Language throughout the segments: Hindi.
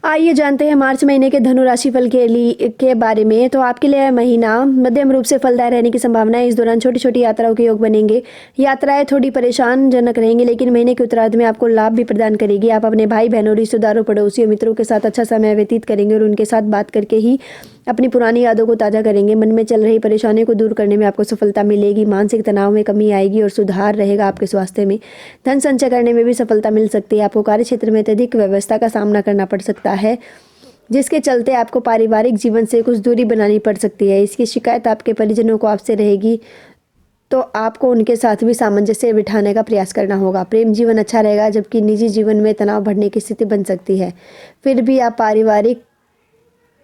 आइए जानते हैं मार्च महीने के धनु राशि फल के बारे में। तो आपके लिए महीना मध्यम रूप से फलदायक रहने की संभावना है। इस दौरान छोटी छोटी यात्राओं के योग बनेंगे। यात्राएं थोड़ी परेशान जनक रहेंगी, लेकिन महीने के उत्तरार्ध में आपको लाभ भी प्रदान करेगी। आप अपने भाई बहनों, रिश्तेदारों, पड़ोसियों, मित्रों के साथ अच्छा समय व्यतीत करेंगे और उनके साथ बात करके ही अपनी पुरानी यादों को ताज़ा करेंगे। मन में चल रही परेशानियों को दूर करने में आपको सफलता मिलेगी। मानसिक तनाव में कमी आएगी और सुधार रहेगा आपके स्वास्थ्य में। धन संचय करने में भी सफलता मिल सकती है। आपको कार्य क्षेत्र में अत्यधिक व्यवस्था का सामना करना पड़ सकता है, जिसके चलते आपको पारिवारिक जीवन से कुछ दूरी बनानी पड़ सकती है। इसकी शिकायत आपके परिजनों को आपसे रहेगी, तो आपको उनके साथ भी सामंजस्य बिठाने का प्रयास करना होगा। प्रेम जीवन अच्छा रहेगा, जबकि निजी जीवन में तनाव बढ़ने की स्थिति बन सकती है। फिर भी आप पारिवारिक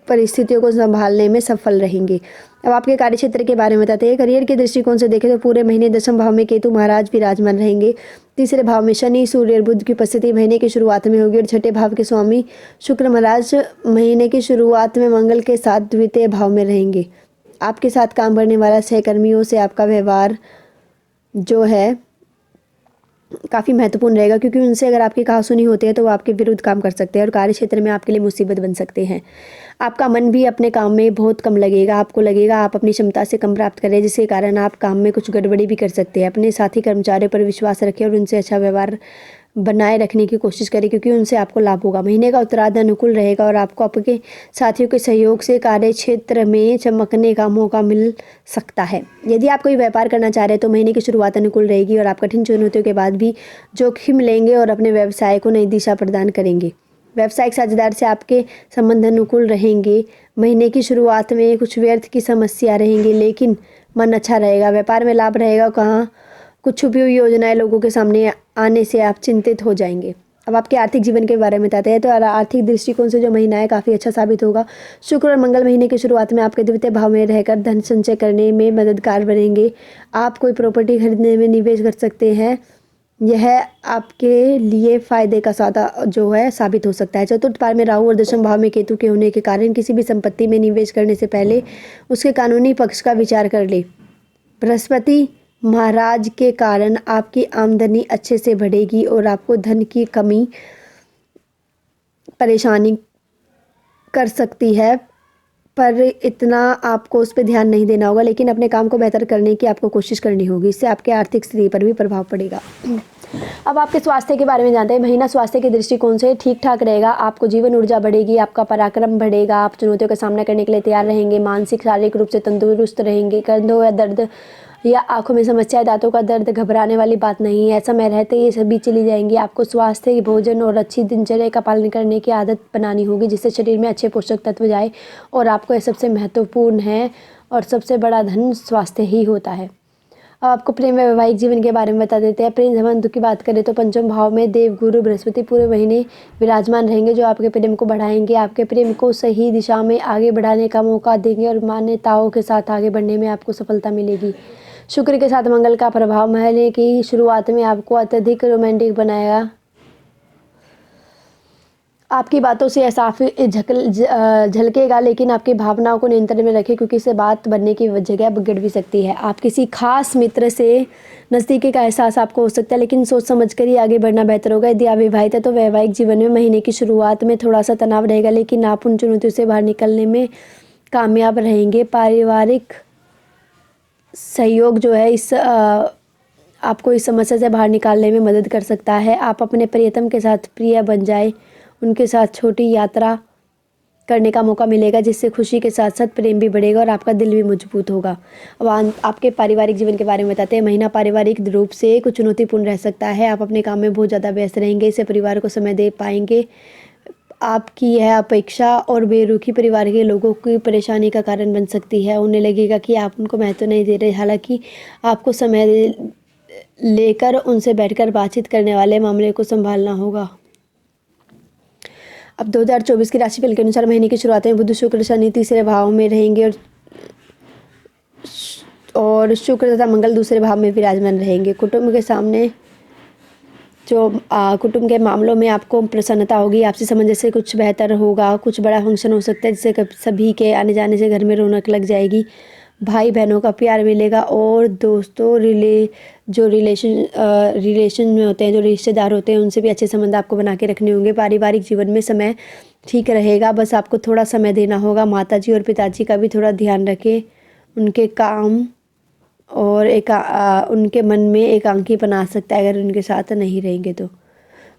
परिस्थितियों को संभालने में सफल रहेंगे। अब आपके कार्यक्षेत्र के बारे में बताते हैं। करियर के दृष्टिकोण से देखें तो पूरे महीने दशम भाव में केतु महाराज विराजमान रहेंगे। तीसरे भाव में शनि, सूर्य और बुध की उपस्थिति महीने की शुरुआत में होगी और छठे भाव के स्वामी शुक्र महाराज महीने की शुरुआत में मंगल के साथ द्वितीय भाव में रहेंगे। आपके साथ काम करने वाला सहकर्मियों से आपका व्यवहार जो है काफ़ी महत्वपूर्ण रहेगा, क्योंकि उनसे अगर आपकी कहासुनी होती है तो वो आपके विरुद्ध काम कर सकते हैं और कार्य क्षेत्र में आपके लिए मुसीबत बन सकते हैं। आपका मन भी अपने काम में बहुत कम लगेगा। आपको लगेगा आप अपनी क्षमता से कम प्राप्त करें, जिसके कारण आप काम में कुछ गड़बड़ी भी कर सकते हैं। अपने साथी कर्मचारियों पर विश्वास रखें और उनसे अच्छा व्यवहार बनाए रखने की कोशिश करें, क्योंकि उनसे आपको लाभ होगा। महीने का उत्तरार्ध अनुकूल रहेगा और आपको आपके साथियों के सहयोग से कार्य क्षेत्र में चमकने का मौका मिल सकता है। यदि आप कोई व्यापार करना चाह रहे हैं तो महीने की शुरुआत अनुकूल रहेगी और आप कठिन चुनौतियों के बाद भी जोखिम लेंगे और अपने व्यवसाय को नई दिशा प्रदान करेंगे। व्यावसायिक साझेदार से आपके संबंध अनुकूल रहेंगे। महीने की शुरुआत में कुछ व्यर्थ की समस्या रहेंगी, लेकिन मन अच्छा रहेगा। व्यापार में लाभ रहेगा। कहाँ कुछ छुपी हुई योजनाएं लोगों के सामने आने से आप चिंतित हो जाएंगे। अब आपके आर्थिक जीवन के बारे में बताते हैं। तो आर्थिक दृष्टिकोण से जो महीना है काफ़ी अच्छा साबित होगा। शुक्र और मंगल महीने की शुरुआत में आपके द्वितीय भाव में रहकर धन संचय करने में मददगार बनेंगे। आप कोई प्रॉपर्टी खरीदने में निवेश कर सकते हैं। यह आपके लिए फायदे का सौदा जो है साबित हो सकता है। चतुर्थ भाव में राहु और दशम भाव में केतु के होने के कारण किसी भी संपत्ति में निवेश करने से पहले उसके कानूनी पक्ष का विचार कर ले। बृहस्पति महाराज के कारण आपकी आमदनी अच्छे से बढ़ेगी और आपको धन की कमी परेशानी कर सकती है, पर इतना आपको उस पर ध्यान नहीं देना होगा, लेकिन अपने काम को बेहतर करने की आपको कोशिश करनी होगी। इससे आपके आर्थिक स्थिति पर भी प्रभाव पड़ेगा। अब आपके स्वास्थ्य के बारे में जानते हैं। महीना स्वास्थ्य के दृष्टिकोण से ठीक ठाक रहेगा। आपको जीवन ऊर्जा बढ़ेगी, आपका पराक्रम बढ़ेगा, आप चुनौतियों का सामना करने के लिए तैयार रहेंगे। मानसिक शारीरिक रूप से तंदुरुस्त रहेंगे। कंधों या दर्द या आंखों में समस्या, दांतों का दर्द घबराने वाली बात नहीं है। समय रहते ये सभी चली जाएंगी। आपको स्वास्थ्य, भोजन और अच्छी दिनचर्या का पालन करने की आदत बनानी होगी, जिससे शरीर में अच्छे पोषक तत्व जाए। और आपको यह सबसे महत्वपूर्ण है और सबसे बड़ा धन स्वास्थ्य ही होता है। अब आपको प्रेम व वैवाहिक जीवन के बारे में बता देते हैं। प्रेम संबंध की बात करें तो पंचम भाव में देव गुरु बृहस्पति पूरे महीने विराजमान रहेंगे, जो आपके प्रेम को बढ़ाएंगे, आपके प्रेम को सही दिशा में आगे बढ़ाने का मौका देंगे और मान्यताओं के साथ आगे बढ़ने में आपको सफलता मिलेगी। शुक्र के साथ मंगल का प्रभाव महीने की शुरुआत में आपको अत्यधिक रोमांटिक बनाएगा। आपकी बातों से यह साफ झलकेगा, लेकिन आपकी भावनाओं को नियंत्रण में रखें, क्योंकि इससे बात बनने की जगह बिगड़ भी सकती है। आप किसी खास मित्र से नज़दीकी का एहसास आपको हो सकता है, लेकिन सोच समझ कर ही आगे बढ़ना बेहतर होगा। यदि आप विवाहित है तो वैवाहिक जीवन में महीने की शुरुआत में थोड़ा सा तनाव रहेगा, लेकिन आप उन चुनौतियों से बाहर निकलने में कामयाब रहेंगे। पारिवारिक सहयोग जो है आपको इस समस्या से बाहर निकालने में मदद कर सकता है। आप अपने प्रियतम के साथ प्रिय बन जाए, उनके साथ छोटी यात्रा करने का मौका मिलेगा, जिससे खुशी के साथ साथ प्रेम भी बढ़ेगा और आपका दिल भी मजबूत होगा। अब आपके पारिवारिक जीवन के बारे में बताते हैं। महीना पारिवारिक रूप से कुछ चुनौतीपूर्ण रह सकता है। आप अपने काम में बहुत ज़्यादा व्यस्त रहेंगे, इससे परिवार को समय दे पाएंगे। आपकी यह अपेक्षा और बेरुखी परिवार के लोगों की परेशानी का कारण बन सकती है। उन्हें लगेगा कि आप उनको महत्व नहीं दे रहे, हालांकि आपको समय लेकर उनसे बैठकर बातचीत करने वाले मामले को संभालना होगा। अब 2024 की राशिफल के अनुसार महीने की शुरुआत में बुध, शुक्र, शनि तीसरे भाव में रहेंगे और शुक्र तथा मंगल दूसरे भाव में विराजमान रहेंगे। कुटुंब के सामने कुटुंब के मामलों में आपको प्रसन्नता होगी। आपसी सामंजस्य कुछ बेहतर होगा। कुछ बड़ा फंक्शन हो सकता है, जिससे सभी के आने जाने से घर में रौनक लग जाएगी। भाई बहनों का प्यार मिलेगा। और दोस्तों रिलेशन में होते हैं, जो रिश्तेदार होते हैं, उनसे भी अच्छे संबंध आपको बना के रखने होंगे। पारिवारिक जीवन में समय ठीक रहेगा, बस आपको थोड़ा समय देना होगा। माताजी और पिताजी का भी थोड़ा ध्यान रखें, उनके काम और उनके मन में एकांकीपन आ सकता है अगर उनके साथ नहीं रहेंगे तो।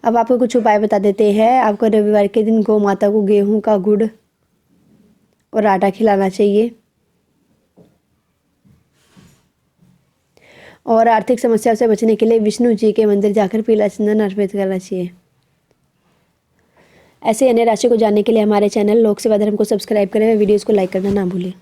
अब आपको कुछ उपाय बता देते हैं। आपको रविवार के दिन गौ माता को गेहूं का गुड़ और आटा खिलाना चाहिए। और आर्थिक समस्याओं से बचने के लिए विष्णु जी के मंदिर जाकर पीला चंदन अर्पित करना चाहिए। ऐसे अन्य राशि को जानने के लिए हमारे चैनल लोक सेवा धर्म को सब्सक्राइब करें और वीडियोज़ को लाइक करना ना भूलें।